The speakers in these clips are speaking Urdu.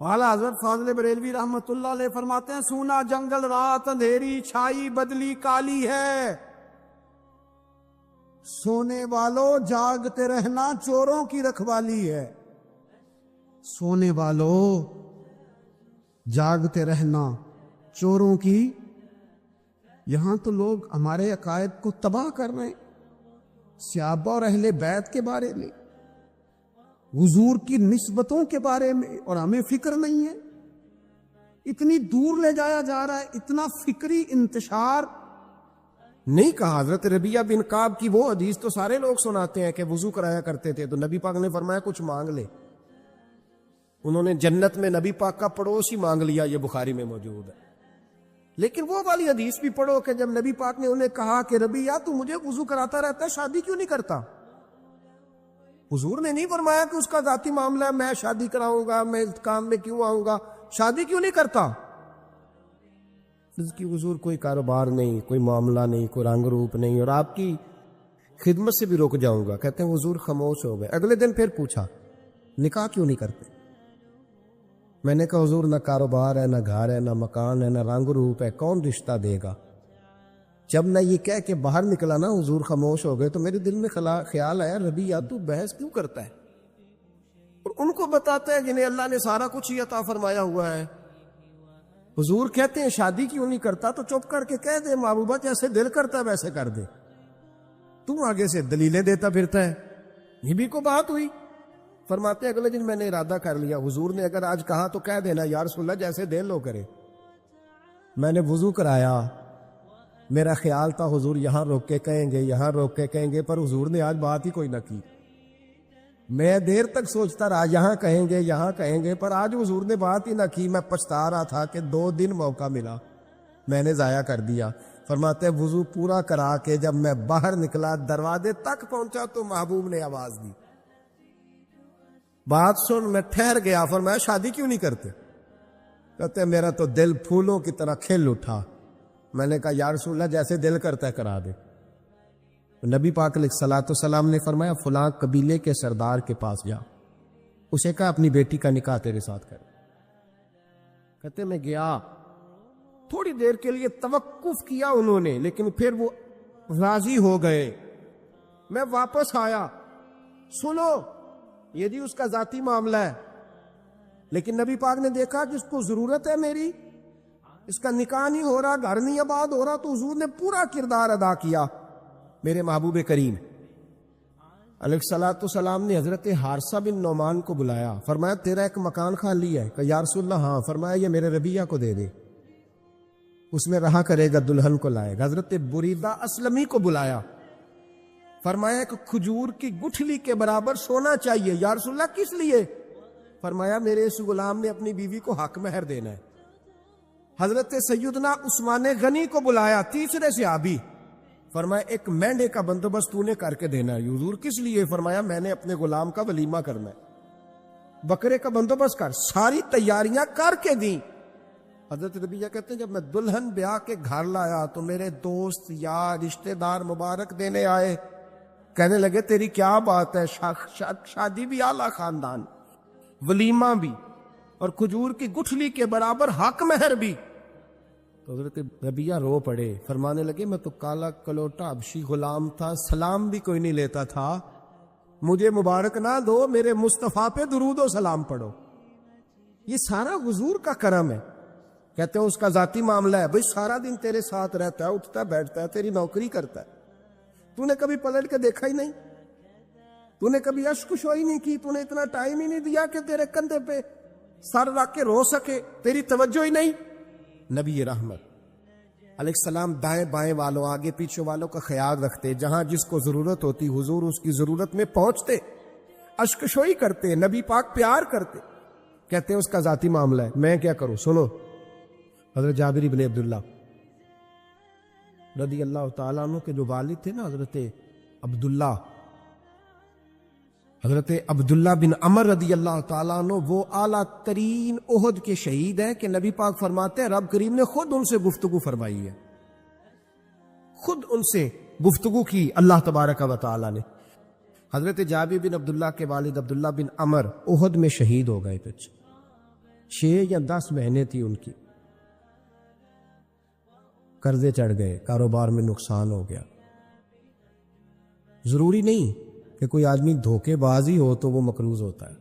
والا حضرت فاضل بریلوی رحمت اللہ علیہ فرماتے ہیں سونا جنگل رات اندھیری چھائی بدلی کالی ہے، سونے والوں جاگتے رہنا چوروں کی رکھوالی ہے۔ سونے والوں جاگتے رہنا چوروں کی، یہاں تو لوگ ہمارے عقائد کو تباہ کر رہے ہیں، صحابہ اور اہل بیت کے بارے میں، حضور کی نسبتوں کے بارے میں، اور ہمیں فکر نہیں ہے۔ اتنی دور لے جایا جا رہا ہے، اتنا فکری انتشار۔ نہیں کہا حضرت ربیہ بن کعب کی وہ حدیث تو سارے لوگ سناتے ہیں کہ وضو کرایا کرتے تھے، تو نبی پاک نے فرمایا کچھ مانگ لے۔ انہوں نے جنت میں نبی پاک کا پڑوس ہی مانگ لیا، یہ بخاری میں موجود ہے۔ لیکن وہ والی حدیث بھی پڑھو کہ جب نبی پاک نے انہیں کہا کہ ربیہ تو مجھے وضو کراتا رہتا ہے، شادی کیوں نہیں کرتا؟ حضور نے نہیں فرمایا کہ اس کا ذاتی معاملہ ہے، میں شادی کراؤں گا، میں اس کام میں کیوں آؤں گا، شادی کیوں نہیں کرتا؟ اس کی حضور کوئی کاروبار نہیں، کوئی معاملہ نہیں، کوئی رنگ روپ نہیں، اور آپ کی خدمت سے بھی رک جاؤں گا۔ کہتے ہیں حضور خاموش ہو گئے۔ اگلے دن پھر پوچھا نکاح کیوں نہیں کرتے؟ میں نے کہا حضور نہ کاروبار ہے، نہ گھر ہے، نہ مکان ہے، نہ رنگ روپ ہے، کون رشتہ دے گا؟ جب میں یہ کہہ کے باہر نکلا نا حضور خاموش ہو گئے، تو میرے دل میں خیال آیا ربیہ تو بحث کیوں کرتا ہے؟ اور ان کو بتاتا ہے جنہیں اللہ نے سارا کچھ ہی عطا فرمایا ہوا ہے۔ حضور کہتے ہیں شادی کیوں نہیں کرتا؟ تو چپ کر کے کہہ دے محبوبہ جیسے دل کرتا ہے ویسے کر دے، تم آگے سے دلیلیں دیتا پھرتا ہے۔ نبی کو بات ہوئی، فرماتے ہیں اگلے دن میں نے ارادہ کر لیا، حضور نے اگر آج کہا تو کہہ دینا یا رسول اللہ جیسے دل لو کرے۔ میں نے وضو کرایا، میرا خیال تھا حضور یہاں روک کے کہیں گے، یہاں روک کے کہیں گے، پر حضور نے آج بات ہی کوئی نہ کی۔ میں دیر تک سوچتا رہا یہاں کہیں گے، یہاں کہیں گے، پر آج حضور نے بات ہی نہ کی۔ میں پچھتا رہا تھا کہ 2 دن موقع ملا، میں نے ضائع کر دیا۔ فرماتے ہیں وضو پورا کرا کے جب میں باہر نکلا، دروازے تک پہنچا تو محبوب نے آواز دی، بات سن۔ میں ٹھہر گیا، فرمایا شادی کیوں نہیں کرتے؟ کہتے ہیں میرا تو دل پھولوں کی طرح کھل اٹھا۔ میں نے کہا یا رسول اللہ جیسے دل کرتا ہے کرا دے۔ نبی پاک علیہ الصلوۃ والسلام نے فرمایا فلاں قبیلے کے سردار کے پاس جا، اسے کہا اپنی بیٹی کا نکاح تیرے ساتھ کر۔ کہتے میں گیا، تھوڑی دیر کے لیے توقف کیا انہوں نے، لیکن پھر وہ راضی ہو گئے۔ میں واپس آیا، سنو یہ بھی اس کا ذاتی معاملہ ہے، لیکن نبی پاک نے دیکھا جس کو ضرورت ہے میری، اس کا نکاح نہیں ہو رہا، گھر نہیں آباد ہو رہا، تو حضور نے پورا کردار ادا کیا۔ میرے محبوب کریم علیہ الصلوۃ والسلام نے حضرت حارثہ بن نعمان کو بلایا، فرمایا تیرا ایک مکان خالی ہے؟ کہ یا رسول اللہ ہاں۔ فرمایا یہ میرے ربیہ کو دے دے، اس میں رہا کرے گا، دلہن کو لائے گا۔ حضرت بریدہ اسلمی کو بلایا، فرمایا ایک کھجور کی گٹھلی کے برابر سونا چاہیے۔ یا رسول اللہ کس لیے؟ فرمایا میرے اس غلام نے اپنی بیوی کو حق مہر دینا ہے۔ حضرت سیدنا عثمان غنی کو بلایا، تیسرے صحابی، فرمایا ایک مینڈے کا بندوبست تو نے کر کے دینا ہے۔ حضور کس لیے؟ فرمایا میں نے اپنے غلام کا ولیمہ کرنا ہے، بکرے کا بندوبست کر۔ ساری تیاریاں کر کے دیں۔ حضرت ربیہ کہتے ہیں جب میں دلہن بیاہ کے گھر لایا تو میرے دوست یار رشتہ دار مبارک دینے آئے، کہنے لگے تیری کیا بات ہے، شادی بھی اعلیٰ خاندان، ولیمہ بھی، اور کھجور کی گٹھلی کے برابر حق مہر بھی۔ تو حضرت ربیہ رو پڑے، فرمانے لگے میں تو کالا کلوٹا حبشی غلام تھا، سلام بھی کوئی نہیں لیتا تھا، مجھے مبارک نہ دو، میرے مصطفیٰ پہ درود و سلام پڑھو۔ یہ سارا حضور کا کرم ہے۔ کہتے ہیں اس کا ذاتی معاملہ ہے، بھئی سارا دن تیرے ساتھ رہتا ہے، اٹھتا ہے بیٹھتا ہے، تیری نوکری کرتا ہے، تو نے کبھی پلٹ کے دیکھا ہی نہیں، تو نے کبھی اشک شوئی نہیں کی، تو نے اتنا ٹائم ہی نہیں دیا کہ تیرے کندھے پہ سر رکھ کے رو سکے، تیری توجہ ہی نہیں۔ نبی رحمت علیہ السلام دائیں بائیں والوں، آگے پیچھے والوں کا خیال رکھتے، جہاں جس کو ضرورت ہوتی حضور اس کی ضرورت میں پہنچتے، اشک شوئی کرتے، نبی پاک پیار کرتے۔ کہتے ہیں اس کا ذاتی معاملہ ہے، میں کیا کروں؟ سنو حضرت جابر بن عبداللہ رضی اللہ تعالیٰ عنہ کے جو والد تھے نا حضرت عبداللہ بن عمر رضی اللہ تعالیٰ عنہ، وہ اعلیٰ ترین احد کے شہید ہیں کہ نبی پاک فرماتے ہیں رب کریم نے خود ان سے گفتگو فرمائی ہے، خود ان سے گفتگو کی اللہ تبارک و تعالیٰ نے۔ حضرت جابر بن عبداللہ کے والد عبداللہ بن عمر احد میں شہید ہو گئے، 6 یا 10 بہنیں تھیں ان کی، قرضے چڑھ گئے، کاروبار میں نقصان ہو گیا۔ ضروری نہیں کہ کوئی آدمی دھوکے باز ہی ہو تو وہ مقروض ہوتا ہے،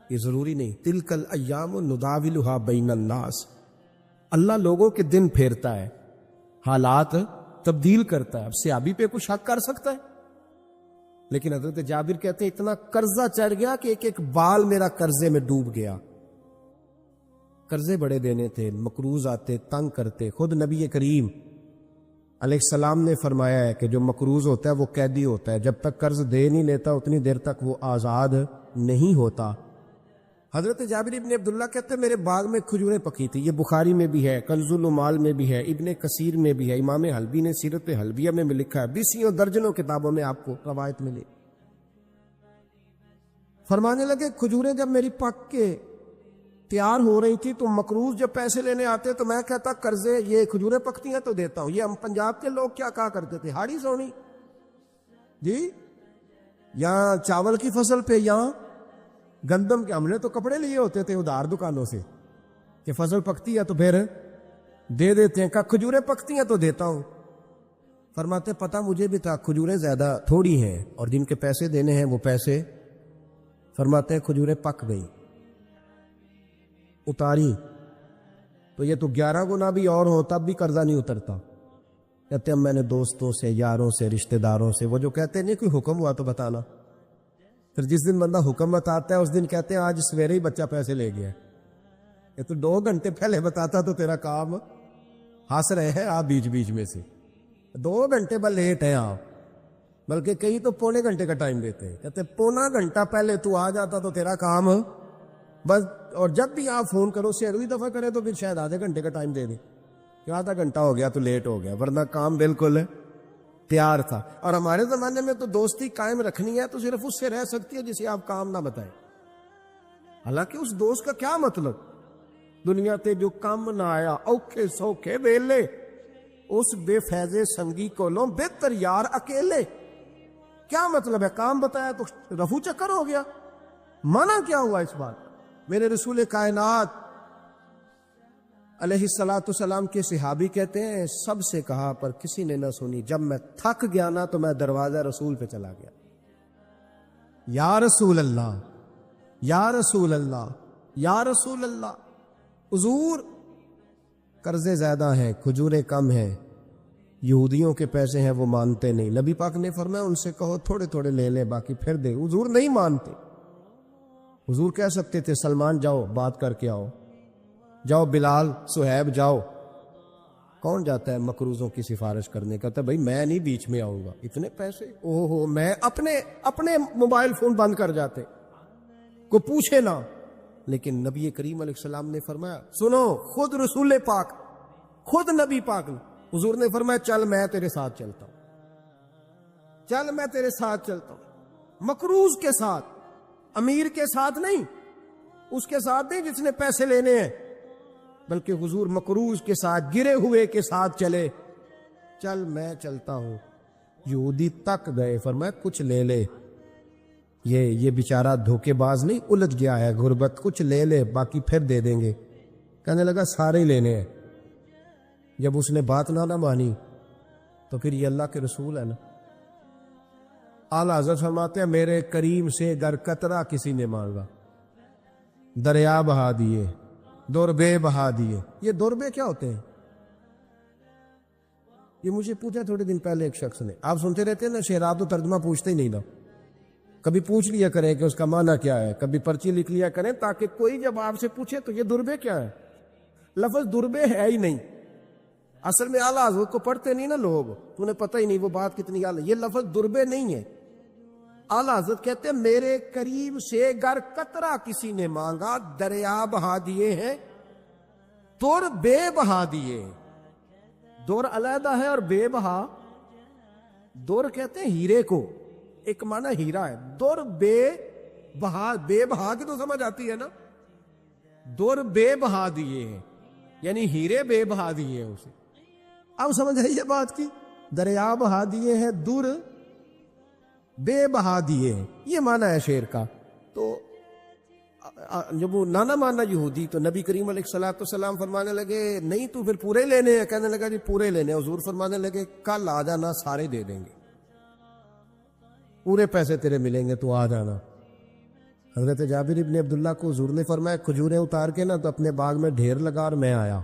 یہ ضروری نہیں۔ تلک الایام نداولھا بین الناس، اللہ لوگوں کے دن پھیرتا ہے، حالات تبدیل کرتا ہے۔ اب صحابی پہ کچھ شک کر سکتا ہے؟ لیکن حضرت جابر کہتے ہیں اتنا قرضہ چڑھ گیا کہ ایک ایک بال میرا قرضے میں ڈوب گیا۔ قرضے بڑے دینے تھے، مقروض آتے، تنگ کرتے۔ خود نبی کریم علیہ السلام نے فرمایا ہے کہ جو مقروض ہوتا ہے وہ قیدی ہوتا ہے، جب تک قرض دے نہیں لیتا اتنی دیر تک وہ آزاد نہیں ہوتا۔ حضرت جابر ابن عبداللہ کہتے ہیں میرے باغ میں کھجوریں پکی تھی، یہ بخاری میں بھی ہے، کنز المال میں بھی ہے، ابن کثیر میں بھی ہے، امام حلبی نے سیرت حلبیہ میں بھی لکھا ہے، بیسیوں درجنوں کتابوں میں آپ کو روایت ملی۔ فرمانے لگے کھجوریں جب میری پک کے تیار ہو رہی تھی تو مقروض جب پیسے لینے آتے تو میں کہتا قرضے یہ کھجوریں پکتی ہیں تو دیتا ہوں۔ یہ ہم پنجاب کے لوگ کیا کہا کرتے تھے، ہاڑی سونی جی، یہاں چاول کی فصل پہ یہاں گندم کے، ہم نے تو کپڑے لیے ہوتے تھے ادھار دکانوں سے کہ فصل پکتی ہے تو پھر دے دیتے ہیں، کہ کھجوریں پکتی ہیں تو دیتا ہوں۔ فرماتے پتہ مجھے بھی تھا کھجوریں زیادہ تھوڑی ہیں اور جن کے پیسے دینے ہیں وہ پیسے، فرماتے ہیں کھجوریں پک گئی، اتاری تو یہ تو 11 گنا بھی اور ہو تب بھی قرضہ نہیں اترتا۔ کہتے ہیں میں نے دوستوں سے، یاروں سے، رشتہ داروں سے، وہ جو کہتے ہیں نہیں کوئی حکم ہوا تو بتانا، پھر جس دن بندہ حکم بتاتا ہے اس دن کہتے ہیں آج سویرے ہی بچہ پیسے لے گیا، یہ تو 2 گھنٹے پہلے بتاتا تو تیرا کام، ہنس رہے ہیں آپ بیچ بیچ میں سے، 2 گھنٹے بس لیٹ ہیں آپ، بلکہ کئی تو پونے گھنٹے کا ٹائم دیتے ہیں، کہتے ہیں پونا گھنٹہ پہلے تو آ جاتا تو تیرا کام بس، اور جب بھی آپ فون کرو سے اگلی دفعہ کرے تو پھر شاید آدھے گھنٹے کا ٹائم دے دیں کہ آدھا گھنٹہ ہو گیا تو لیٹ ہو گیا، ورنہ کام بالکل تیار تھا۔ اور ہمارے زمانے میں تو دوستی قائم رکھنی ہے تو صرف اس سے رہ سکتی ہے جسے آپ کام نہ بتائیں، حالانکہ اس دوست کا کیا مطلب، دنیا تے جو کام نہ آیا اوکھے سوکھے ویلے، اس بے فیضے سنگی کو لو بہتر یار اکیلے، کیا مطلب ہے، کام بتایا تو رفو چکر ہو گیا، مانا کیا ہوا اس بات؟ میرے رسول کائنات علیہ السلام کے صحابی کہتے ہیں سب سے کہا پر کسی نے نہ سنی، جب میں تھک گیا نا تو میں دروازہ رسول پہ چلا گیا، یا رسول اللہ یا رسول اللہ یا رسول اللہ، حضور قرضے زیادہ ہیں، کھجوریں کم ہیں، یہودیوں کے پیسے ہیں وہ مانتے نہیں، نبی پاک نے فرمایا ان سے کہو تھوڑے تھوڑے لے لیں باقی پھر دے، حضور نہیں مانتے۔ حضور کہہ سکتے تھے سلمان جاؤ بات کر کے آؤ، جاؤ بلال صہیب جاؤ، کون جاتا ہے مقروضوں کی سفارش کرنے، کہتا ہے بھائی میں نہیں بیچ میں آؤں گا، اتنے پیسے اوہ ہو، میں اپنے موبائل فون بند کر جاتے، کو پوچھے نہ۔ لیکن نبی کریم علیہ السلام نے فرمایا سنو، خود رسول پاک، خود نبی پاک نے، حضور نے فرمایا چل میں تیرے ساتھ چلتا ہوں، چل میں تیرے ساتھ چلتا ہوں، مقروض کے ساتھ، امیر کے ساتھ نہیں، اس کے ساتھ نہیں جس نے پیسے لینے ہیں، بلکہ حضور مقروض کے ساتھ، گرے ہوئے کے ساتھ چلے، چل میں چلتا ہوں۔ یہودی تک گئے، فرمایا کچھ لے لے، یہ بیچارہ دھوکے باز نہیں الجھ گیا ہے، غربت، کچھ لے لے باقی پھر دے دیں گے۔ کہنے لگا سارے ہی لینے ہیں۔ جب اس نے بات نہ مانی تو پھر یہ اللہ کے رسول ہے نا۔ اعلیٰ حضرت فرماتے ہیں میرے کریم سے گر قطرہ کسی نے مانگا، دریا بہا دیے، دوربے بہا دیے۔ یہ دوربے کیا ہوتے ہیں؟ یہ مجھے پوچھا تھوڑے دن پہلے ایک شخص نے، آپ سنتے رہتے ہیں نا شعرات و ترجمہ پوچھتے ہی نہیں نا، کبھی پوچھ لیا کریں کہ اس کا معنی کیا ہے، کبھی پرچی لکھ لیا کریں تاکہ کوئی جب آپ سے پوچھے تو یہ دوربے کیا ہے، لفظ دوربے ہے ہی نہیں، اصل میں اعلیٰ حضرت کو پڑھتے نہیں نا لوگ، تو انہیں پتہ ہی نہیں وہ بات کتنی اعلیٰ، یہ لفظ دوربے نہیں ہے۔ اعلیٰ حضرت کہتے ہیں میرے قریب سے گر قطرہ کسی نے مانگا، دریا بہا دیے ہیں، دور بے بہا دیے۔ دور علیحدہ ہے اور بے بہا، دور کہتے ہیں ہیرے کو، ایک معنی ہیرا ہے، دور بے بہا، بے بہا کی تو سمجھ آتی ہے نا، دور بے بہا دیے ہیں یعنی ہیرے بے بہا دیے ہیں اسے۔ اب سمجھ آئی یہ بات کی، دریا بہا دیے ہیں، دور بے بہا دیے ہیں، یہ معنی ہے شعر کا۔ تو جب وہ نانا مانا یہودی تو نبی کریم علیہ الصلوۃ والسلام فرمانے لگے نہیں تو پھر پورے لینے ہیں؟ کہنے لگا جی پورے لینے ہیں۔ حضور فرمانے لگے کل آ جانا، سارے دے دیں گے، پورے پیسے تیرے ملیں گے، تو آ جانا۔ حضرت جابر ابن عبداللہ کو حضور نے فرمایا کھجوریں اتار کے نا تو اپنے باغ میں ڈھیر لگا اور میں آیا۔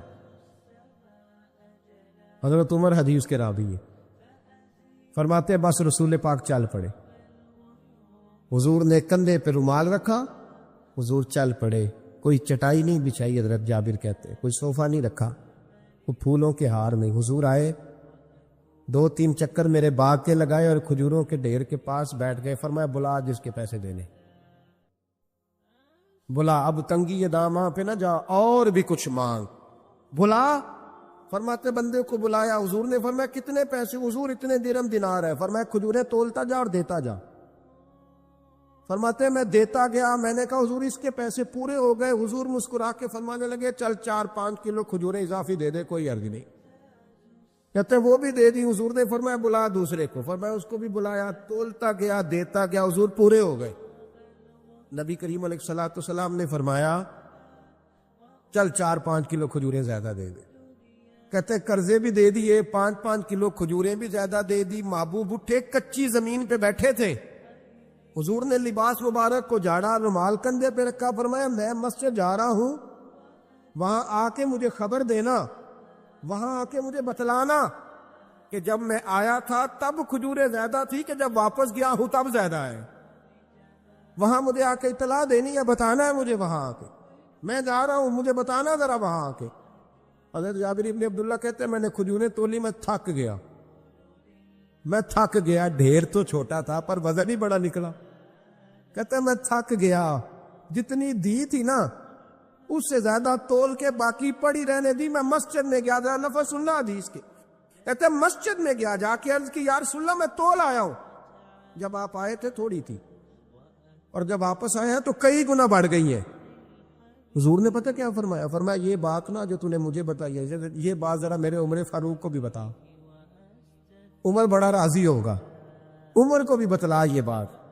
حضرت عمر حدیث کے راوی ہے، فرماتے ہیں بس رسول پاک چل پڑے، حضور نے کندھے پہ رومال رکھا، حضور چل پڑے۔ کوئی چٹائی نہیں بچھائی، حضرت جابر کہتے ہیں، کوئی صوفہ نہیں رکھا، وہ پھولوں کے ہار میں حضور آئے، 2-3 چکر میرے باغ کے لگائے اور کھجوروں کے ڈھیر کے پاس بیٹھ گئے۔ فرمایا بلا جس کے پیسے دینے، بلا، اب تنگی یہ داماں پہ نہ جا، اور بھی کچھ مانگ، بلا۔ فرماتے بندے کو بلایا، حضور نے فرمایا کتنے پیسے؟ حضور اتنے درہم دینار ہے۔ فرمایا کھجوریں تولتا جا اور دیتا جا۔ فرماتے میں دیتا گیا، میں نے کہا حضور اس کے پیسے پورے ہو گئے۔ حضور مسکرا کے فرمانے لگے چل 4-5 کلو کھجوریں اضافی دے دے، کوئی عرض نہیں۔ کہتے ہیں وہ بھی دے دی۔ حضور نے فرمایا بلا دوسرے کو، فرمایا اس کو بھی بلایا، تولتا گیا، دیتا گیا، حضور پورے ہو گئے۔ نبی کریم علیہ الصلوۃ والسلام نے فرمایا چل 4-5 کلو کھجوریں زیادہ دے دے۔ کہتے ہیں قرضے بھی دے دیے، 5-5 کلو کھجوریں بھی زیادہ دے دی۔ محبوب اٹھے، کچی زمین پہ بیٹھے تھے، حضور نے لباس مبارک کو جھاڑا، رومال کندھے پہ رکھا، فرمایا میں مسجد جا رہا ہوں، وہاں آ کے مجھے خبر دینا، وہاں آ کے مجھے بتلانا کہ جب میں آیا تھا تب کھجوریں زیادہ تھی کہ جب واپس گیا ہوں تب زیادہ ہے۔ وہاں مجھے آ کے اطلاع دینی ہے، بتانا ہے مجھے، وہاں آ کے میں جا رہا ہوں، مجھے بتانا ذرا وہاں آ کے۔ حضرت جابر ابن عبداللہ کہتے ہیں میں نے کھجوریں تولی، میں تھک گیا، میں تھک گیا، ڈھیر تو چھوٹا تھا پر وزن ہی بڑا نکلا۔ کہتے ہیں میں تھک گیا، جتنی دی تھی نا اس سے زیادہ تول کے باقی پڑی رہنے دی۔ میں مسجد میں گیا، ذرا لفظ سننا حدیث کے، کہتے ہیں مسجد میں گیا، جا کے عرض کی یا رسول اللہ میں تول آیا ہوں، جب آپ آئے تھے تھوڑی تھی اور جب واپس آئے ہیں تو کئی گنا بڑھ گئی ہیں۔ حضور نے پتہ کیا فرمایا؟ فرمایا یہ بات نا جو تو نے مجھے بتائی ہے، یہ بات ذرا میرے عمر فاروق کو بھی بتا، عمر بڑا راضی ہوگا، عمر کو بھی بتلا یہ بات۔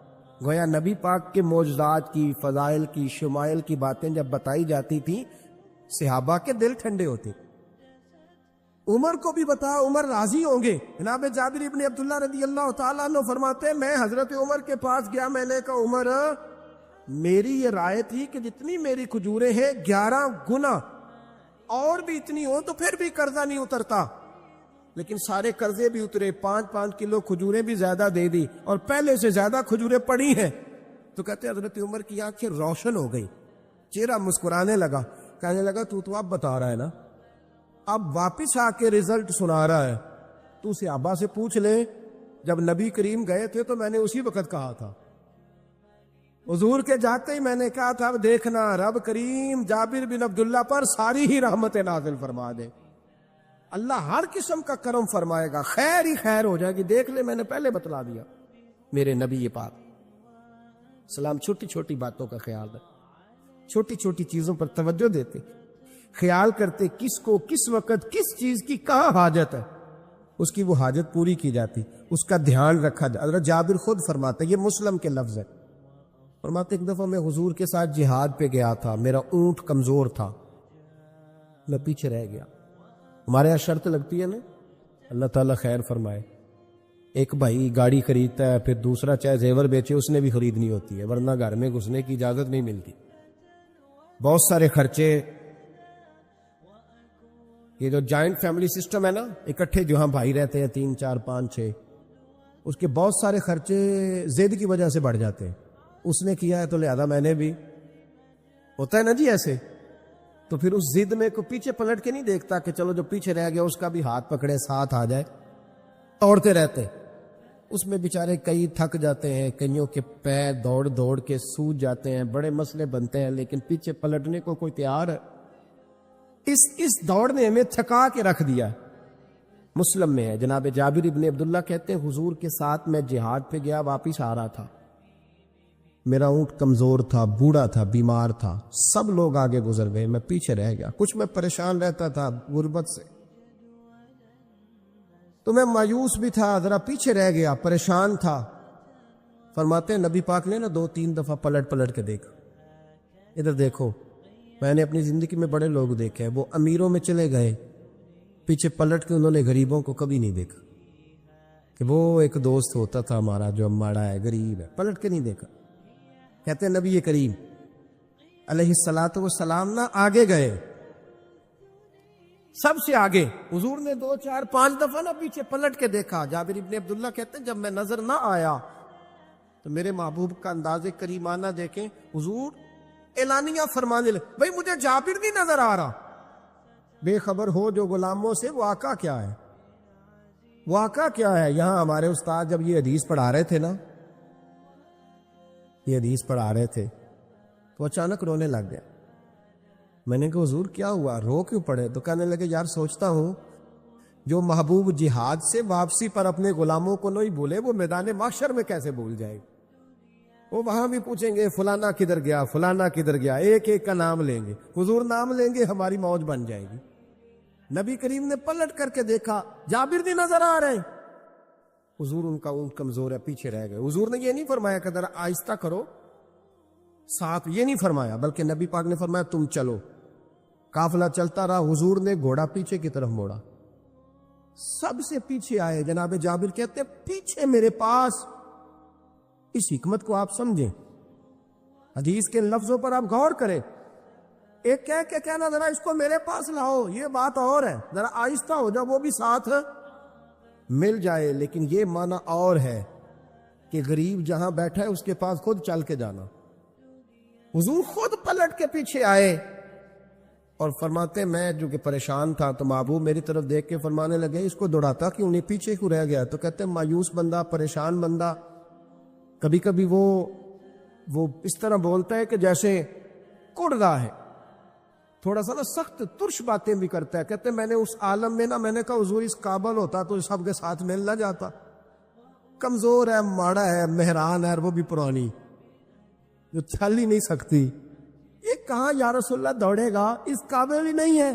گویا نبی پاک کے معجزات کی، فضائل کی، شمائل کی باتیں جب بتائی جاتی تھیں صحابہ کے دل ٹھنڈے ہوتے۔ عمر کو بھی بتا، عمر راضی ہوں گے۔ جناب جابر ابن عبداللہ رضی اللہ تعالیٰ عنہ فرماتے ہیں میں حضرت عمر کے پاس گیا، میں نے کہا عمر میری یہ رائے تھی کہ جتنی میری کھجوریں ہیں 11 گنا اور بھی اتنی ہو تو پھر بھی قرضہ نہیں اترتا، لیکن سارے قرضے بھی اترے، 5-5 کلو کھجوریں بھی زیادہ دے دی اور پہلے سے زیادہ کھجوریں پڑی ہیں۔ تو کہتے ہیں حضرت عمر کی آنکھیں روشن ہو گئی، چہرہ مسکرانے لگا، کہنے لگا تو اب بتا رہا ہے نا، اب واپس آ کے رزلٹ سنا رہا ہے، تو صحابہ سے پوچھ لے جب نبی کریم گئے تھے تو میں نے اسی وقت کہا تھا، حضور کے جاتے ہی میں نے کہا تھا دیکھنا رب کریم جابر بن عبداللہ پر ساری ہی رحمت نازل فرما دے، اللہ ہر قسم کا کرم فرمائے گا، خیر ہی خیر ہو جائے گی، دیکھ لے میں نے پہلے بتلا دیا۔ میرے نبی پاک سلام چھوٹی چھوٹی باتوں کا خیال رکھتے، چھوٹی چھوٹی چیزوں پر توجہ دیتے، خیال کرتے کس کو کس وقت کس چیز کی کہاں حاجت ہے، اس کی وہ حاجت پوری کی جاتی، اس کا دھیان رکھا جاتا۔ حضرت جابر خود فرماتے، یہ مسلم کے لفظ ہے، فرماتے ایک دفعہ میں حضور کے ساتھ جہاد پہ گیا تھا، میرا اونٹ کمزور تھا، میں پیچھے رہ گیا۔ ہمارے یہاں شرط لگتی ہے نا، اللہ تعالیٰ خیر فرمائے، ایک بھائی گاڑی خریدتا ہے پھر دوسرا چاہے زیور بیچے اس نے بھی خریدنی ہوتی ہے، ورنہ گھر میں گھسنے کی اجازت نہیں ملتی، بہت سارے خرچے۔ یہ جو جوائنٹ فیملی سسٹم ہے نا، اکٹھے جہاں بھائی رہتے ہیں 3 4 5 6، اس کے بہت سارے خرچے ضد کی وجہ سے بڑھ جاتے ہیں، اس نے کیا ہے تو لہذا میں نے بھی، ہوتا ہے نا جی ایسے، تو پھر اس ضد میں کوئی پیچھے پلٹ کے نہیں دیکھتا کہ چلو جو پیچھے رہ گیا اس کا بھی ہاتھ پکڑے ساتھ آ جائے، توڑتے رہتے، اس میں بیچارے کئی تھک جاتے ہیں، کئیوں کے پیر دوڑ دوڑ کے سوج جاتے ہیں، بڑے مسئلے بنتے ہیں، لیکن پیچھے پلٹنے کو کوئی تیار ہے؟ اس دوڑ نے ہمیں تھکا کے رکھ دیا۔ مسلم میں ہے، جناب جابر ابن عبداللہ کہتے ہیں حضور کے ساتھ میں جہاد پہ گیا، واپس آ رہا تھا، میرا اونٹ کمزور تھا، بوڑھا تھا، بیمار تھا، سب لوگ آگے گزر گئے، میں پیچھے رہ گیا، کچھ میں پریشان رہتا تھا غربت سے، تو میں مایوس بھی تھا، ذرا پیچھے رہ گیا، پریشان تھا۔ فرماتے ہیں نبی پاک نے نا 2-3 دفعہ پلٹ کے دیکھا، ادھر دیکھو، میں نے اپنی زندگی میں بڑے لوگ دیکھے ہیں، وہ امیروں میں چلے گئے، پیچھے پلٹ کے انہوں نے غریبوں کو کبھی نہیں دیکھا کہ وہ ایک دوست ہوتا تھا ہمارا جو ماڑا ہے، غریب ہے، پلٹ کے نہیں دیکھا۔ کہتے ہیں نبی کریم علیہ الصلاۃ والسلام نا آگے گئے، سب سے آگے۔ حضور نے 2 4 5 دفعہ نا پیچھے پلٹ کے دیکھا۔ جابر ابن عبداللہ کہتے ہیں جب میں نظر نہ آیا تو میرے محبوب کا انداز کریمانہ دیکھیں، حضور اعلانیہ فرمانے لگے، بھئی مجھے جابر نہیں نظر آ رہا۔ بے خبر ہو جو غلاموں سے، وہ آقا کیا ہے، وہ آقا کیا ہے۔ یہاں ہمارے استاد جب یہ حدیث پڑھا رہے تھے نا، یہ حدیث پڑھا رہے تھے تو اچانک رونے لگ گیا۔ میں نے کہا حضور کیا ہوا، رو کیوں پڑے؟ تو کہنے لگے یار سوچتا ہوں جو محبوب جہاد سے واپسی پر اپنے غلاموں کو نہیں بھولے، وہ میدان محشر میں کیسے بھول جائے؟ وہ وہاں بھی پوچھیں گے فلانا کدھر گیا، فلانا کدھر گیا، ایک ایک کا نام لیں گے، حضور نام لیں گے ہماری موج بن جائے گی۔ نبی کریم نے پلٹ کر کے دیکھا، جابر نہیں نظر آ رہے۔ حضور ان کا اونٹ کمزور ہے، پیچھے رہ گئے۔ حضور نے یہ نہیں فرمایا کہ ذرا آہستہ کرو ساتھ، یہ نہیں فرمایا، بلکہ نبی پاک نے فرمایا تم چلو۔ قافلہ چلتا رہا، حضور نے گھوڑا پیچھے کی طرف موڑا، سب سے پیچھے آئے۔ جناب جابر کہتے پیچھے میرے پاس۔ اس حکمت کو آپ سمجھیں، حدیث کے لفظوں پر آپ غور کریں۔ ایک کہہ کے کہنا ذرا اس کو میرے پاس لاؤ، یہ بات اور ہے، ذرا آہستہ ہو جا، وہ بھی ساتھ مل جائے۔ لیکن یہ معنی اور ہے کہ غریب جہاں بیٹھا ہے اس کے پاس خود چل کے جانا۔ حضور خود پلٹ کے پیچھے آئے اور فرماتے میں جو کہ پریشان تھا تو محبوب میری طرف دیکھ کے فرمانے لگے اس کو دوڑاتا کیوں نہیں، پیچھے کیوں رہ گیا؟ تو کہتے مایوس بندہ، پریشان بندہ کبھی کبھی وہ اس طرح بولتا ہے کہ جیسے کڑ رہا ہے، تھوڑا سا نا سخت ترش باتیں بھی کرتا ہے۔ کہتے میں نے اس عالم میں نا، میں نے کہا حضور اس قابل ہوتا تو سب کے ساتھ مل نہ جاتا، کمزور ہے، ماڑا ہے، مہران ہے، وہ بھی پرانی جو چل ہی نہیں سکتی، یہ کہاں یا رسول اللہ دوڑے گا، اس قابل ہی نہیں ہے۔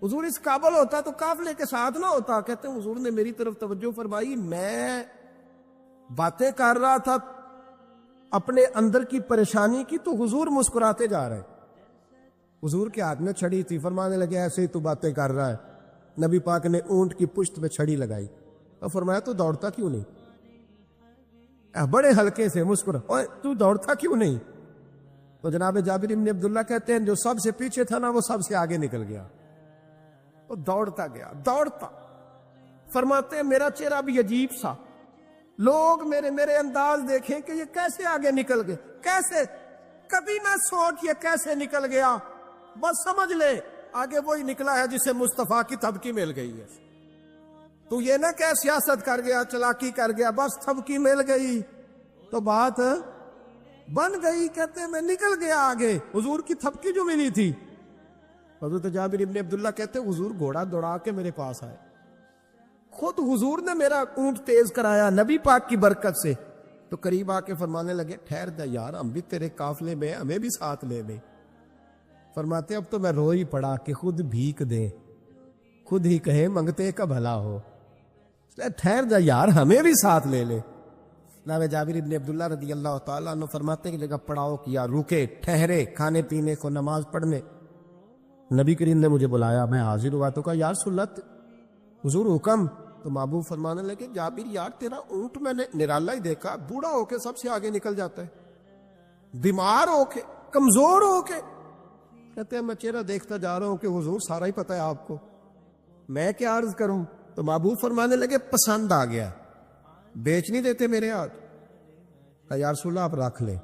حضور اس قابل ہوتا تو قافلے کے ساتھ نہ ہوتا۔ کہتے ہیں حضور نے میری طرف توجہ فرمائی، میں باتیں کر رہا تھا اپنے اندر کی پریشانی کی تو حضور مسکراتے جا رہے۔ حضور کے ہاتھ میں چھڑی تھی، فرمانے لگے ایسے ہی تو باتیں کر رہا ہے۔ نبی پاک نے اونٹ کی پشت پہ چھڑی لگائی اور فرمایا تو دوڑتا کیوں نہیں؟ بڑے ہلکے سے مسکرا، تو دوڑتا کیوں نہیں؟ تو جناب جابر ابن عبداللہ کہتے ہیں جو سب سے پیچھے تھا نا وہ سب سے آگے نکل گیا، وہ دوڑتا گیا، دوڑتا۔ فرماتے ہیں میرا چہرہ بھی عجیب سا، لوگ میرے انداز دیکھیں کہ یہ کیسے آگے نکل گئے، کیسے، کبھی نہ سوچ یہ کیسے نکل گیا، بس سمجھ لے آگے وہی نکلا ہے جسے مصطفیٰ کی تھبکی مل گئی ہے۔ تو یہ نہ کہ سیاست کر گیا، چلاکی کر گیا، بس تھبکی مل گئی تو بات بن گئی۔ کہتے ہیں میں نکل گیا آگے، حضور کی تھپکی جو ملی تھی۔ حضرت جابر ابن عبداللہ کہتے ہیں حضور گھوڑا دوڑا کے میرے پاس آئے، خود حضور نے میرا اونٹ تیز کرایا نبی پاک کی برکت سے۔ تو قریب آ کے فرمانے لگے ٹھہر جا یار، ہم بھی تیرے قافلے میں، ہمیں بھی ساتھ لے لے۔ فرماتے اب تو میں رو ہی پڑا کہ خود بھیک دے، خود ہی کہے منگتے کا بھلا ہو، ٹھہر جا یار ہمیں بھی ساتھ لے لے۔ جناب جابر ابن عبداللہ رضی اللہ تعالیٰ عنہ فرماتے کہ جگہ پڑاؤ کیا، رکے، ٹھہرے کھانے پینے کو، نماز پڑھنے۔ نبی کریم نے مجھے بلایا، میں حاضر ہوا تو کہا یا رسول اللہ حضور حکم۔ تو محبوب فرمانے لگے جابر یار تیرا اونٹ میں نے نرالا ہی دیکھا، بوڑھا ہو کے سب سے آگے نکل جاتا ہے، بیمار ہو کے، کمزور ہو کے۔ کہتے ہیں میں چہرہ دیکھتا جا رہا ہوں کہ حضور سارا ہی پتہ ہے آپ کو، میں کیا عرض کروں؟ تو محبوب فرمانے لگے پسند آ گیا، بیچ نہیں دیتے میرے ہاتھ؟ کہا یا رسول اللہ آپ رکھ لیں۔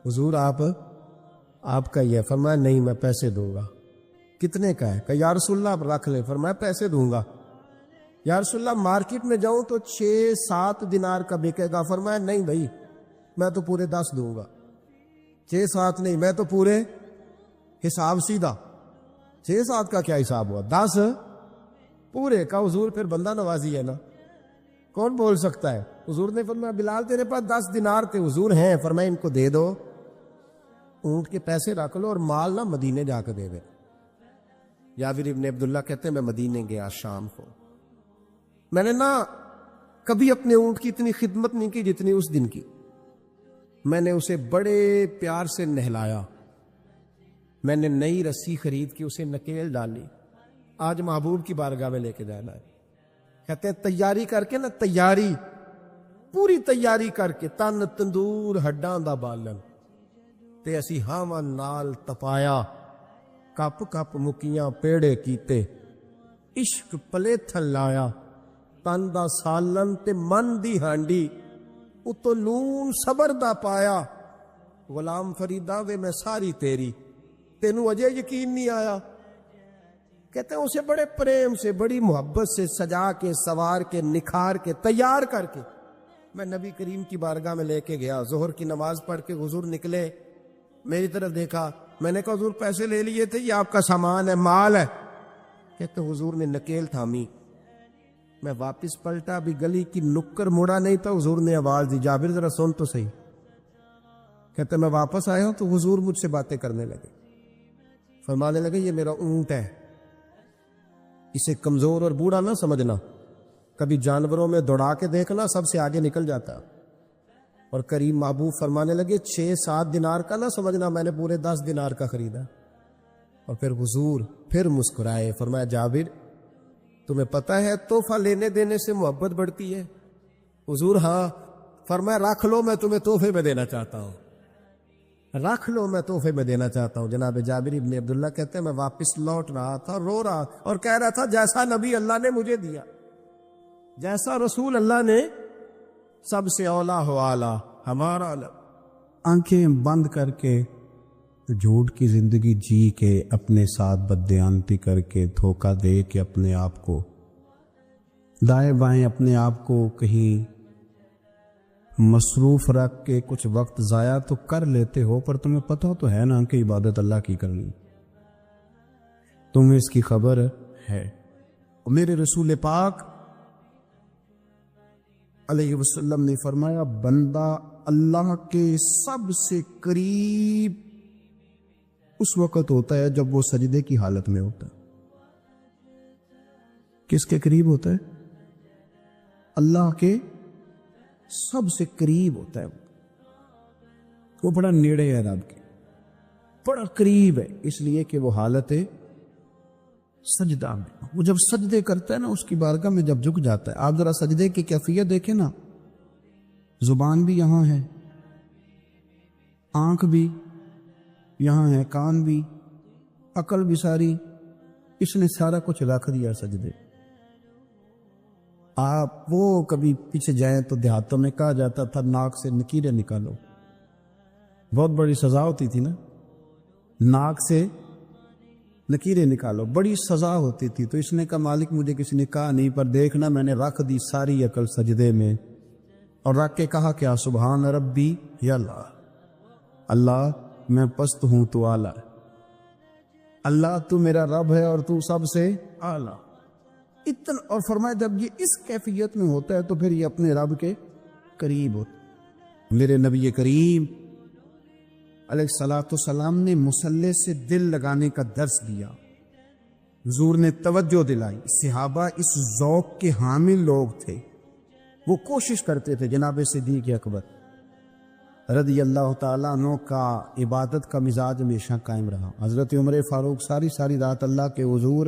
حضور آپ کا یہ؟ فرمایا نہیں میں پیسے دوں گا۔ کتنے کا ہے؟ کہا یا رسول اللہ آپ رکھ لیں۔ فرمایا پیسے دوں گا۔ یا رسول اللہ مارکیٹ میں جاؤں تو 6-7 دینار کا بکے گا۔ فرمایا نہیں بھائی میں تو پورے 10 دوں گا۔ 6-7 نہیں، میں تو پورے حساب سیدھا 6-7 کا کیا حساب ہوا، 10 پورے کا۔ حضور پھر بندہ نوازی ہے نا، کون بول سکتا ہے؟ حضور نے فرمایا بلال تیرے پاس 10 دینار تھے؟ حضور ہیں۔ فرمایا ان کو دے دو، اونٹ کے پیسے رکھ لو اور مال نہ مدینے جا کے دے دے۔ جابر ابن عبداللہ کہتے ہیں میں مدینے گیا شام کو، میں نے نا کبھی اپنے اونٹ کی اتنی خدمت نہیں کی جتنی اس دن کی۔ میں نے اسے بڑے پیار سے نہلایا، میں نے نئی رسی خرید کے اسے نکیل ڈالی، آج محبوب کی بارگاہ میں لے کے جانا ہے۔ کہتے ہیں تیاری کر کے نا، تیاری پوری تیاری کر کے، تن تندور ہڈاں دا بالن تے اسی ہاواں نال تپایا، کپ کپ مکیاں پیڑے کیتے، عشق پلیتھن لایا، تن دا سالن تے من دی ہانڈی، اتو نون صبر دا پایا، غلام فریدا وے میں ساری تیری، تینوں اجے یقین نہیں آیا۔ کہتے ہیں اسے بڑے پریم سے، بڑی محبت سے سجا کے، سوار کے، نکھار کے، تیار کر کے میں نبی کریم کی بارگاہ میں لے کے گیا۔ ظہر کی نماز پڑھ کے حضور نکلے، میری طرف دیکھا، میں نے کہا حضور پیسے لے لیے تھے، یہ آپ کا سامان ہے، مال ہے؟ کہتے حضور نے نکیل تھامی، میں واپس پلٹا، بھی گلی کی نکر مڑا نہیں تھا، حضور نے آواز دی، جابر ذرا سن تو صحیح۔ کہتے میں واپس آیا ہوں تو حضور مجھ سے باتیں کرنے لگے، فرمانے لگے یہ میرا اونٹ ہے، اسے کمزور اور بوڑھا نہ سمجھنا، کبھی جانوروں میں دوڑا کے دیکھنا، سب سے آگے نکل جاتا۔ اور کریم محبوب فرمانے لگے 6-7 دینار کا نہ سمجھنا، میں نے پورے 10 دینار کا خریدا۔ اور پھر حضور پھر مسکرائے، فرمایا جابر تمہیں پتہ ہے تحفہ لینے دینے سے محبت بڑھتی ہے؟ حضور ہاں۔ فرمایا رکھ لو، میں تمہیں تحفے میں دینا چاہتا ہوں، رکھ لو، میں تحفے میں دینا چاہتا ہوں۔ جناب جابر ابن عبداللہ کہتے ہیں میں واپس لوٹ رہا تھا، رو رہا اور کہہ رہا تھا جیسا نبی اللہ نے مجھے دیا، جیسا رسول اللہ نے، سب سے اولا ہو اعلیٰ ہمارا علم۔ آنکھیں بند کر کے جھوٹ کی زندگی جی کے، اپنے ساتھ بددیانتی کر کے، دھوکہ دے کے، اپنے آپ کو دائیں بائیں، اپنے آپ کو کہیں مصروف رکھ کے کچھ وقت ضائع تو کر لیتے ہو، پر تمہیں پتہ تو ہے نا کہ عبادت اللہ کی کرنی، تمہیں اس کی خبر ہے۔ میرے رسول پاک علیہ وسلم نے فرمایا بندہ اللہ کے سب سے قریب اس وقت ہوتا ہے جب وہ سجدے کی حالت میں ہوتا ہے۔ کس کے قریب ہوتا ہے؟ اللہ کے سب سے قریب ہوتا ہے، وہ بڑا نیڑے ہے رب کے، بڑا قریب ہے، اس لیے کہ وہ حالت سجدہ میں، وہ جب سجدے کرتا ہے نا، اس کی بارگاہ میں جب جھک جاتا ہے۔ آپ ذرا سجدے کی کیفیت دیکھیں نا، زبان بھی یہاں ہے، آنکھ بھی یہاں ہے، کان بھی، عقل بھی ساری، اس نے سارا کچھ رکھ دیا سجدے۔ آپ وہ کبھی پیچھے جائیں تو دیہاتوں میں کہا جاتا تھا ناک سے نکیریں نکالو، بہت بڑی سزا ہوتی تھی نا، ناک سے نکیریں نکالو، بڑی سزا ہوتی تھی۔ تو اس نے کہا مالک مجھے کسی نے کہا نہیں، پر دیکھنا میں نے رکھ دی ساری عقل سجدے میں، اور رکھ کے کہا کیا؟ سبحان ربی یا اللہ، اللہ میں پست ہوں تو اعلیٰ، اللہ تو میرا رب ہے اور تو سب سے اعلیٰ اتنا۔ اور فرمایا جب یہ اس کیفیت میں ہوتا ہے تو پھر یہ اپنے رب کے قریب ہوتا ہے۔ میرے نبی کریم علیہ الصلاۃ والسلام نے مصلی سے دل لگانے کا درس دیا، حضور نے توجہ دلائی، صحابہ اس ذوق کے حامل لوگ تھے، وہ کوشش کرتے تھے۔ جناب صدیق اکبر رضی اللہ تعالیٰ عنہ کا عبادت کا مزاج ہمیشہ قائم رہا۔ حضرت عمر فاروق ساری رات اللہ کے حضور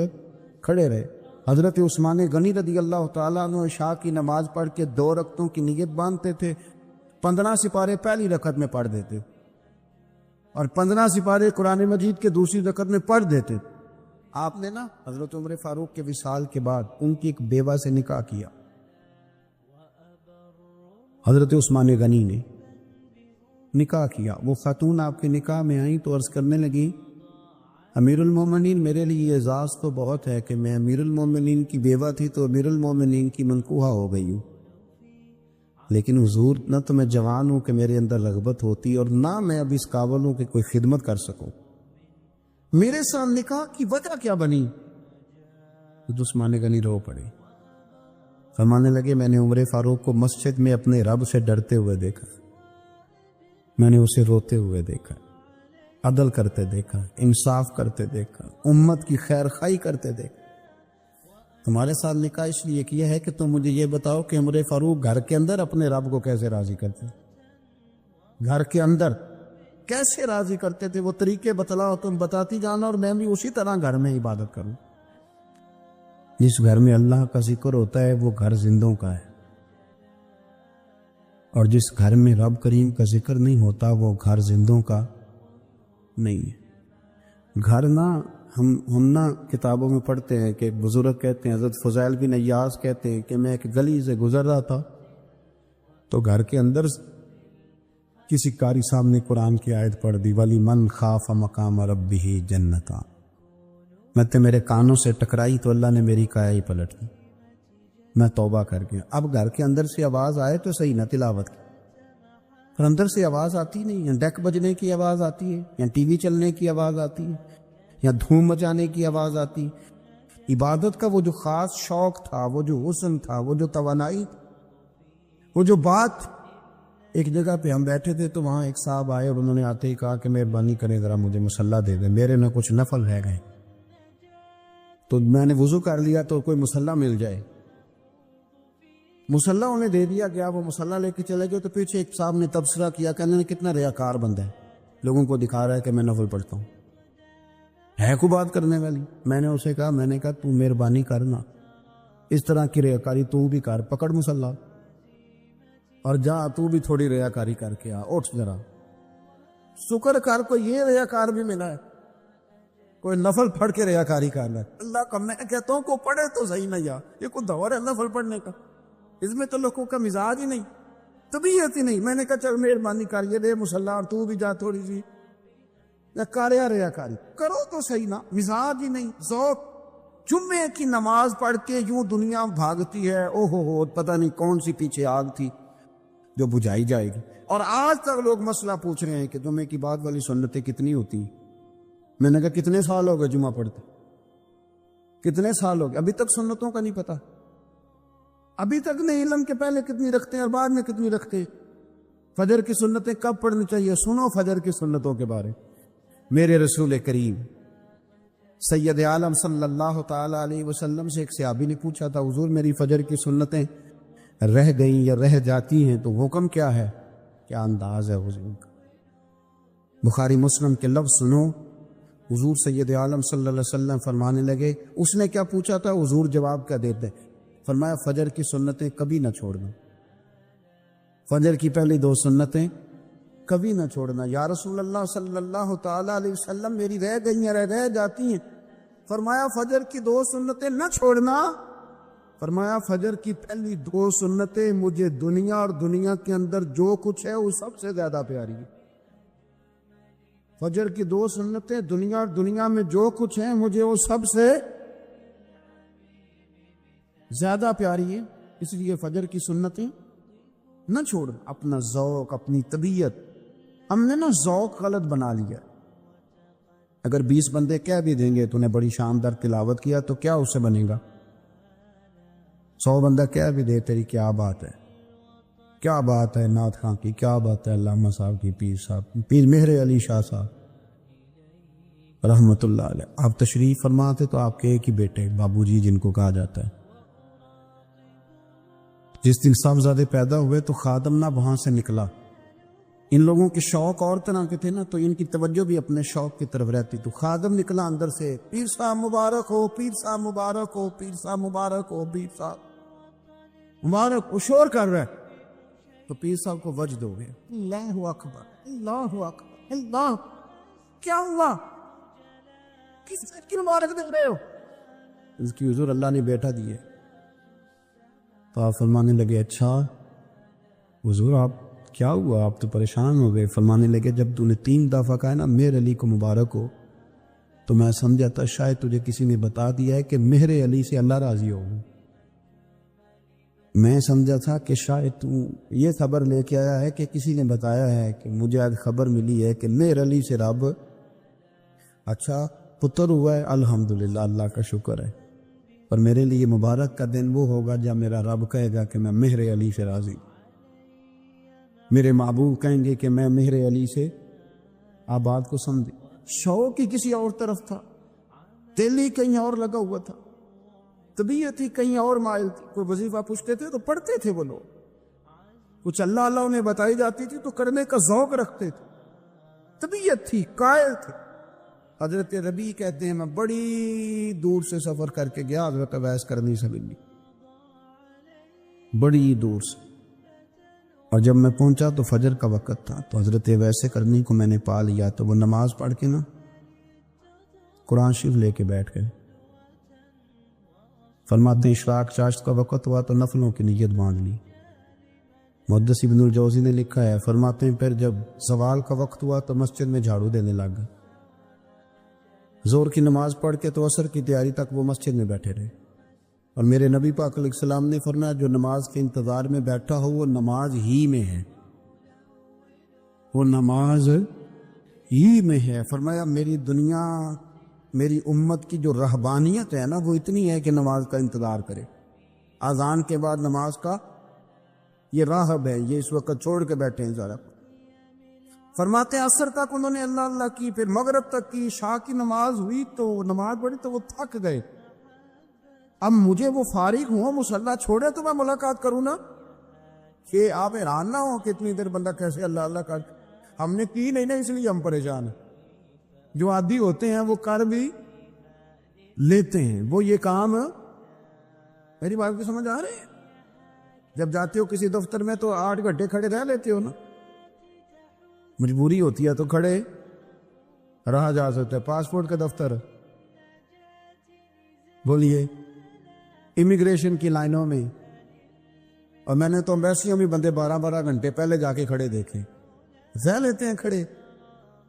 کھڑے رہے۔ حضرت عثمان غنی رضی اللہ تعالیٰ عنہ عشاء کی نماز پڑھ کے 2 رکعتوں کی نیت باندھتے تھے، 15 سپارے پہلی رکعت میں پڑھ دیتے اور 15 سپارے قرآن مجید کے دوسری رکعت میں پڑھ دیتے۔ آپ نے نا حضرت عمر فاروق کے وصال کے بعد ان کی ایک بیوہ سے نکاح کیا، حضرت عثمان غنی نے نکاح کیا۔ وہ خاتون آپ کے نکاح میں آئیں تو عرض کرنے لگی امیر المومنین میرے لیے اعزاز تو بہت ہے کہ میں امیر المومنین کی بیوہ تھی تو امیر المومنین کی منکوحہ ہو گئی ہوں، لیکن حضور نہ تو میں جوان ہوں کہ میرے اندر رغبت ہوتی اور نہ میں اب اس قابل ہوں کہ کوئی خدمت کر سکوں، میرے ساتھ نکاح کی وجہ کیا بنی؟ عثمان غنی رو پڑے، فرمانے لگے میں نے عمر فاروق کو مسجد میں اپنے رب سے ڈرتے ہوئے دیکھا، میں نے اسے روتے ہوئے دیکھا، عدل کرتے دیکھا، انصاف کرتے دیکھا، امت کی خیر خواہی کرتے دیکھا۔ تمہارے ساتھ نکاح اس لیے کیا ہے کہ تم مجھے یہ بتاؤ کہ عمر فاروق گھر کے اندر اپنے رب کو کیسے راضی کرتے، گھر کے اندر کیسے راضی کرتے تھے، وہ طریقے بتلاؤ، تم بتاتی جانا اور میں بھی اسی طرح گھر میں عبادت کروں۔ جس گھر میں اللہ کا ذکر ہوتا ہے وہ گھر زندوں کا ہے، اور جس گھر میں رب کریم کا ذکر نہیں ہوتا وہ گھر زندوں کا نہیں ہے۔ گھر نہ ہم نہ کتابوں میں پڑھتے ہیں کہ ایک بزرگ کہتے ہیں، حضرت فضیل بن عیاض کہتے ہیں کہ میں ایک گلی سے گزر رہا تھا تو گھر کے اندر کسی قاری صاحب نے قرآن کی آیت پڑھ دی، ولی من خاف مقام ربہ جنتا، میں تو میرے کانوں سے ٹکرائی تو اللہ نے میری کایا ہی پلٹ دی، میں توبہ کر گیا۔ اب گھر کے اندر سے آواز آئے تو صحیح نہ تلاوت کی، پر اندر سے آواز آتی نہیں ہے، ڈیک بجنے کی آواز آتی ہے، یا ٹی وی چلنے کی آواز آتی ہے، یا دھوم مچانے کی آواز آتی۔ عبادت کا وہ جو خاص شوق تھا، وہ جو حسن تھا، وہ جو توانائی تھی، وہ جو بات۔ ایک جگہ پہ ہم بیٹھے تھے تو وہاں ایک صاحب آئے اور انہوں نے آتے ہی کہا کہ مہربانی کریں ذرا مجھے مصلی دے دیں، میرے نہ کچھ نفل رہ گئے۔ تو میں نے وضو کر لیا تو کوئی مصلی مل جائے، مصلی انہیں دے دیا گیا، وہ مصلی لے کے چلے گئے تو پیچھے ایک صاحب نے تبصرہ کیا کہ انہوں نے کتنا ریاکار بندہ ہے، لوگوں کو دکھا رہا ہے کہ میں نفل پڑھتا ہوں، ہے کوئی بات کرنے والی؟ میں نے اسے کہا تو مہربانی کرنا، اس طرح کی ریاکاری تو بھی کر، پکڑ مصلی اور جا تو بھی تھوڑی ریاکاری کر کے آ، اٹھ ذرا شکر کر، کوئی یہ ریاکار بھی ملا ہے، کوئی نفل پڑھ کے ریاکاری کر رہا ہے۔ اللہ کا میں کہتا ہوں کو پڑھے تو صحیح نہ، یا یہ کوئی دور ہے نفل پڑھنے کا؟ اس میں تو لوگوں کا مزاج ہی نہیں، طبیعت ہی نہیں۔ میں نے کہا چل مہربانی کر یہ دے مصلی اور تو بھی جا تھوڑی سی ریاکاری کرو تو صحیح نا، مزاج ہی نہیں، ذوق۔ جمعے کی نماز پڑھ کے یوں دنیا بھاگتی ہے، او ہو پتہ نہیں کون سی پیچھے آگ تھی جو بجھائی جائے گی، اور آج تک لوگ مسئلہ پوچھ رہے ہیں کہ جمعے کی بعد والی سنتیں کتنی ہوتی ہیں۔ میں نے کہا کتنے سال ہو گئے جمعہ پڑھتے، کتنے سال ہو گئے، ابھی تک سنتوں کا نہیں پتا، ابھی تک نہیں علم کے پہلے کتنی رکھتے ہیں اور بعد میں کتنی رکھتے ہیں۔ فجر کی سنتیں کب پڑھنی چاہیے؟ سنو فجر کی سنتوں کے بارے۔ میرے رسول کریم سید عالم صلی اللہ تعالی علیہ وسلم سے ایک صحابی نے پوچھا تھا، حضور میری فجر کی سنتیں رہ گئیں یا رہ جاتی ہیں تو حکم کیا ہے؟ کیا انداز ہے حضور کا؟ بخاری مسلم کے لفظ سنو، حضور سید عالم صلی اللہ علیہ وسلم فرمانے لگے، اس نے کیا پوچھا تھا؟ حضور جواب کیا دیتے؟ فرمایا فجر کی سنتیں کبھی نہ چھوڑنا، فجر کی پہلی 2 سنتیں کبھی نہ چھوڑنا۔ یا رسول اللہ صلی اللہ تعالی علیہ وسلم میری رہ گئی ہیں، رہ جاتی ہیں۔ فرمایا فجر کی 2 سنتیں نہ چھوڑنا، فرمایا فجر کی پہلی 2 سنتیں مجھے دنیا اور دنیا کے اندر جو کچھ ہے وہ سب سے زیادہ پیاری ہے۔ فجر کی 2 سنتیں دنیا اور دنیا میں جو کچھ ہے مجھے وہ سب سے زیادہ پیاری ہے، اس لیے فجر کی سنتیں نہ چھوڑ۔ اپنا ذوق، اپنی طبیعت، ہم نے نا ذوق غلط بنا لیا۔ اگر 20 بندے کہہ بھی دیں گے تو نے بڑی شاندار تلاوت کیا تو کیا اس سے بنے گا؟ 100 بندہ کہہ بھی دے تیری کیا بات ہے، کیا بات ہے نعت خاں کی، کیا بات ہے علامہ صاحب کی، پیر صاحب، پیر مہر علی شاہ صاحب رحمت اللہ علیہ۔ آپ تشریف فرماتے تو آپ کے ایک ہی بیٹے بابو جی جن کو کہا جاتا ہے، جس دن صاحبزادے پیدا ہوئے تو خادم نہ وہاں سے نکلا۔ ان لوگوں کے شوق اور طرح کے تھے نا، تو ان کی توجہ بھی اپنے شوق کی طرف رہتی، تو خادم نکلا اندر سے، پیر صاحب مبارک ہو، پیر صاحب مبارک ہو، پیر صاحب مبارک ہو، پیر صاحب مبارک ہو، شور کر رہا ہے۔ تو پیر صاحب کو وجد ہو گیا، اللہ اکبر، اللہ اکبر، اللہ، کیا ہوا؟ کس چیز کی مبارک دے رہے ہو؟ اس کی حضور اللہ نے بیٹا دیے۔ تو آپ فرمانے لگے اچھا حضور آپ کیا ہوا، آپ تو پریشان ہو گئے۔ فرمانے لگے جب تو نے 3 دفعہ کہا نا مہر علی کو مبارک ہو، تو میں سمجھا تھا شاید تجھے کسی نے بتا دیا ہے کہ مہر علی سے اللہ راضی ہو۔ میں سمجھا تھا کہ شاید تو یہ خبر لے کے آیا ہے کہ کسی نے بتایا ہے کہ مجھے آج خبر ملی ہے کہ مہر علی سے رب اچھا پتر ہوا ہے، الحمدللہ، اللہ کا شکر ہے۔ پر میرے لیے مبارک کا دن وہ ہوگا جب میرا رب کہے گا کہ میں مہر علی سے راضی، میرے محبوب کہیں گے کہ میں مہر علی سے۔ آپ بات کو سمجھے، شوق ہی کسی اور طرف تھا، دل ہی کہیں اور لگا ہوا تھا، طبیعت ہی کہیں اور مائل تھی۔ کوئی وظیفہ پوچھتے تھے تو پڑھتے تھے وہ لوگ، کچھ اللہ اللہ انہیں بتائی جاتی تھی تو کرنے کا ذوق رکھتے تھے، طبیعت تھی، قائل تھے۔ حضرت ربیع کہتے ہیں میں بڑی دور سے سفر کر کے گیا حضرت اویس کرنی سے ملنی، بڑی دور سے، اور جب میں پہنچا تو فجر کا وقت تھا، تو حضرت اویس کرنی کو میں نے پا لیا، تو وہ نماز پڑھ کے نا قرآن شریف لے کے بیٹھ گئے۔ فرماتے ہیں اشراق چاشت کا وقت ہوا تو نفلوں کی نیت باندھ لی۔ محدث ابن الجوزی نے لکھا ہے، فرماتے ہیں پھر جب زوال کا وقت ہوا تو مسجد میں جھاڑو دینے لگ گئے۔ زور کی نماز پڑھ کے تو عصر کی تیاری تک وہ مسجد میں بیٹھے رہے، اور میرے نبی پاک علیہ السلام نے فرمایا جو نماز کے انتظار میں بیٹھا ہو وہ نماز ہی میں ہے، وہ نماز ہی میں ہے۔ فرمایا میری دنیا، میری امت کی جو رہبانیت ہے نا وہ اتنی ہے کہ نماز کا انتظار کرے، اذان کے بعد نماز کا یہ راہب ہے، یہ اس وقت چھوڑ کے بیٹھے ہیں ذرا۔ فرماتے ہیں عصر تک انہوں نے اللہ اللہ کی، پھر مغرب تک کی، عشاء کی نماز ہوئی تو نماز پڑھی تو وہ تھک گئے۔ اب مجھے وہ فارغ ہوں مصلی چھوڑے تو میں ملاقات کروں نا، کہ آپ حیران نہ ہو کہ اتنی دیر بندہ کیسے اللہ اللہ کر، ہم نے کی نہیں نا اس لیے ہم پریشان ہیں۔ جو عادی ہوتے ہیں وہ کر بھی لیتے ہیں، وہ یہ کام، میری بات کو سمجھ آ رہی ہے؟ جب جاتے ہو کسی دفتر میں تو 8 گھنٹے کھڑے رہ لیتے ہو نا، مجبوری ہوتی ہے تو کھڑے رہا جا سکتا ہے۔ پاسپورٹ کا دفتر، بولیے امیگریشن کی لائنوں میں، اور میں نے تو ایمبیسیوں میں بندے 12 گھنٹے پہلے جا کے کھڑے دیکھے، رہ لیتے ہیں کھڑے۔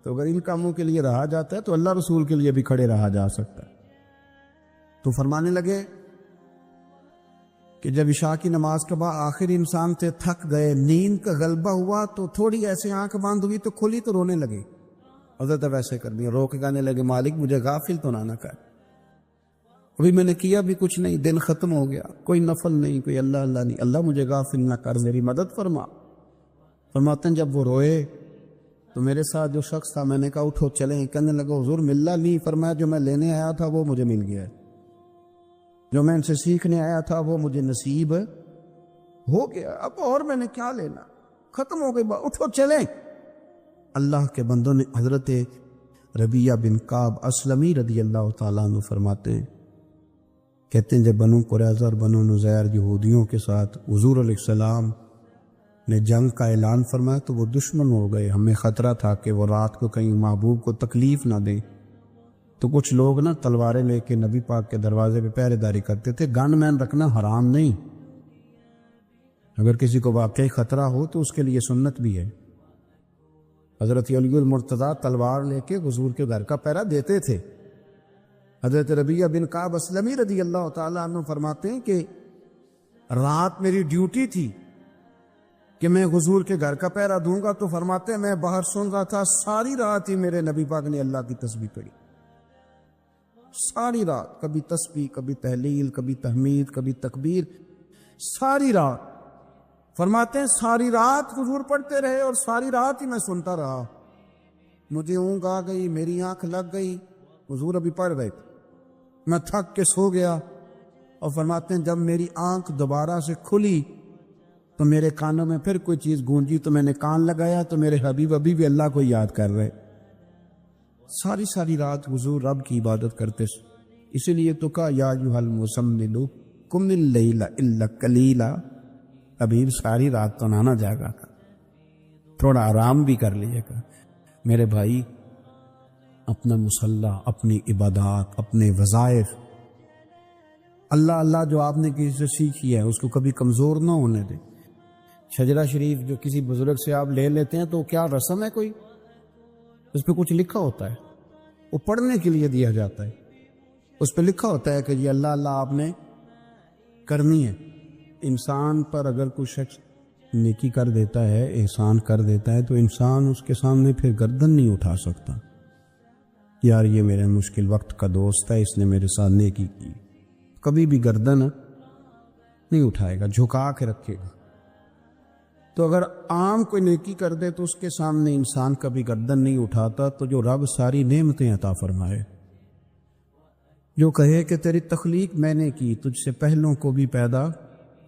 تو اگر ان کاموں کے لیے رہا جاتا ہے تو اللہ رسول کے لیے بھی کھڑے رہا جا سکتا ہے۔ تو فرمانے لگے کہ جب عشاء کی نماز کے بعد آخر انسان سے تھک گئے، نیند کا غلبہ ہوا تو تھوڑی ایسے آنکھ بند ہوئی تو کھلی تو رونے لگے۔ حضرت ویسے کر دیا، رو کے گانے لگے مالک مجھے غافل تو نہ کر، ابھی میں نے کیا بھی کچھ نہیں، دن ختم ہو گیا، کوئی نفل نہیں، کوئی اللہ اللہ نہیں، اللہ مجھے غافل نہ کر، میری مدد فرما۔ فرماتے ہیں جب وہ روئے تو میرے ساتھ جو شخص تھا میں نے کہا اٹھو چلیں، کہنے لگا حضور ملنا نہیں، فرمایا جو میں لینے آیا تھا وہ مجھے مل گیا ہے، جو میں ان سے سیکھنے آیا تھا وہ مجھے نصیب ہو گیا، اب اور میں نے کیا لینا، ختم ہو گئی بات، اٹھو چلیں۔ اللہ کے بندوں نے حضرت ربیعہ بن کعب اسلمی رضی اللہ تعالیٰ عنہ فرماتے ہیں، کہتے ہیں جب بنو قریظہ اور بنو نذیر یہودیوں کے ساتھ حضور علیہ السلام نے جنگ کا اعلان فرمایا تو وہ دشمن ہو گئے، ہمیں خطرہ تھا کہ وہ رات کو کہیں محبوب کو تکلیف نہ دیں، تو کچھ لوگ نا تلواریں لے کے نبی پاک کے دروازے پہ پہرے داری کرتے تھے۔ گن مین رکھنا حرام نہیں، اگر کسی کو واقعی خطرہ ہو تو اس کے لیے سنت بھی ہے۔ حضرت علی المرتضیٰ تلوار لے کے حضور کے گھر کا پہرا دیتے تھے۔ حضرت ربیعہ بن کعب اسلمی رضی اللہ تعالیٰ عنہ فرماتے ہیں کہ رات میری ڈیوٹی تھی کہ میں حضور کے گھر کا پہرا دوں گا، تو فرماتے ہیں میں باہر سن رہا تھا، ساری رات ہی میرے نبی پاک نے اللہ کی تسبیح پڑھی، ساری رات، کبھی تسبیح، کبھی تحلیل، کبھی تحمید، کبھی تکبیر، ساری رات۔ فرماتے ہیں ساری رات حضور پڑھتے رہے اور ساری رات ہی میں سنتا رہا، مجھے اونگ آ گئی، میری آنکھ لگ گئی، حضور ابھی پڑھ رہے تھے، میں تھک کے سو گیا۔ اور فرماتے ہیں جب میری آنکھ دوبارہ سے کھلی تو میرے کانوں میں پھر کوئی چیز گونجی، تو میں نے کان لگایا تو میرے حبیب ابھی بھی اللہ کو یاد کر رہے۔ ساری رات حضور رب کی عبادت کرتے، اسی لیے تو کہا یا ایھا المزمل قم اللیل الا قلیلا، حبیب ساری رات تو نہ جاگا تھا، تھوڑا آرام بھی کر لیے گا۔ میرے بھائی اپنا مصلی، اپنی عبادات، اپنے وظائف، اللہ اللہ جو آپ نے کسی سے سیکھی ہے اس کو کبھی کمزور نہ ہونے دیں۔ شجرہ شریف جو کسی بزرگ سے آپ لے لیتے ہیں تو کیا رسم ہے کوئی؟ اس پہ کچھ لکھا ہوتا ہے، وہ پڑھنے کے لیے دیا جاتا ہے، اس پہ لکھا ہوتا ہے کہ یہ اللہ اللہ آپ نے کرنی ہے۔ انسان پر اگر کوئی شخص نیکی کر دیتا ہے، احسان کر دیتا ہے، تو انسان اس کے سامنے پھر گردن نہیں اٹھا سکتا، یار یہ میرے مشکل وقت کا دوست ہے، اس نے میرے ساتھ نیکی کی، کبھی بھی گردن نہیں اٹھائے گا، جھکا کے رکھے گا۔ تو اگر عام کوئی نیکی کر دے تو اس کے سامنے انسان کبھی گردن نہیں اٹھاتا، تو جو رب ساری نعمتیں عطا فرمائے، جو کہے کہ تیری تخلیق میں نے کی، تجھ سے پہلوں کو بھی پیدا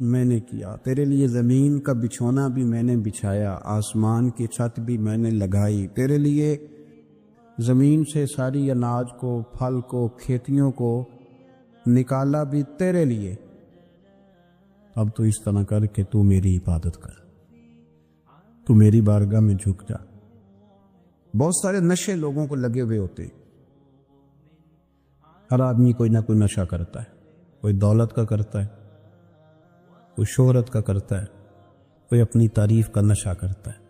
میں نے کیا، تیرے لیے زمین کا بچھونا بھی میں نے بچھایا، آسمان کی چھت بھی میں نے لگائی، تیرے لیے زمین سے ساری اناج کو، پھل کو، کھیتیوں کو نکالا بھی تیرے لیے۔ اب تو اس طرح کر کہ تو میری عبادت کر، تو میری بارگاہ میں جھک جا۔ بہت سارے نشے لوگوں کو لگے ہوئے ہوتے ہیں، ہر آدمی کوئی نہ کوئی نشہ کرتا ہے، کوئی دولت کا کرتا ہے، کوئی شہرت کا کرتا ہے، کوئی اپنی تعریف کا نشہ کرتا ہے،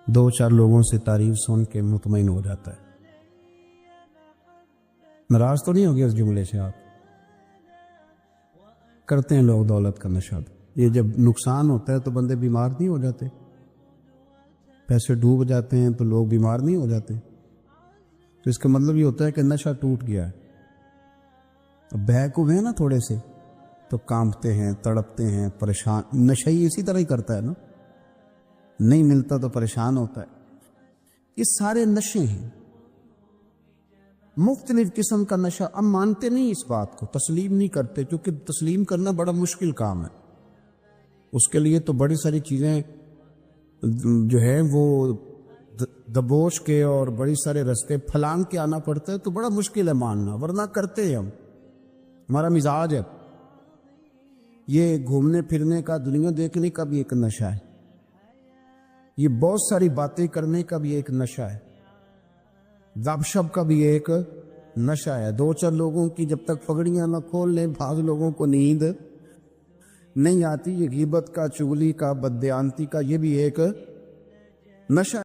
دو چار لوگوں سے تعریف سن کے مطمئن ہو جاتا ہے۔ ناراض تو نہیں ہو گیا اس جملے سے؟ آپ کرتے ہیں لوگ دولت کا نشہ، یہ جب نقصان ہوتا ہے تو بندے بیمار نہیں ہو جاتے؟ پیسے ڈوب جاتے ہیں تو لوگ بیمار نہیں ہو جاتے؟ تو اس کا مطلب یہ ہوتا ہے کہ نشہ ٹوٹ گیا ہے۔ اب بہک ہوئے ہیں نا تھوڑے سے تو کانپتے ہیں، تڑپتے ہیں، پریشان۔ نشہ ہی اسی طرح ہی کرتا ہے نا، نہیں ملتا تو پریشان ہوتا ہے۔ یہ سارے نشے ہیں، مختلف قسم کا نشہ۔ اب مانتے نہیں اس بات کو، تسلیم نہیں کرتے، کیونکہ تسلیم کرنا بڑا مشکل کام ہے۔ اس کے لیے تو بڑی ساری چیزیں جو ہے وہ دبوچ کے اور بڑی سارے رستے پھلانگ کے آنا پڑتا ہے، تو بڑا مشکل ہے ماننا، ورنہ کرتے ہیں ہم، ہمارا مزاج ہے۔ یہ گھومنے پھرنے کا، دنیا دیکھنے کا بھی ایک نشہ ہے، یہ بہت ساری باتیں کرنے کا بھی ایک نشہ ہے، گپ شپ کا بھی ایک نشہ ہے۔ دو چار لوگوں کی جب تک پگڑیاں نہ کھول لیں، بعض لوگوں کو نیند نہیں آتی، یہ غیبت کا، چغلی کا، بددیانتی کا، یہ بھی ایک نشہ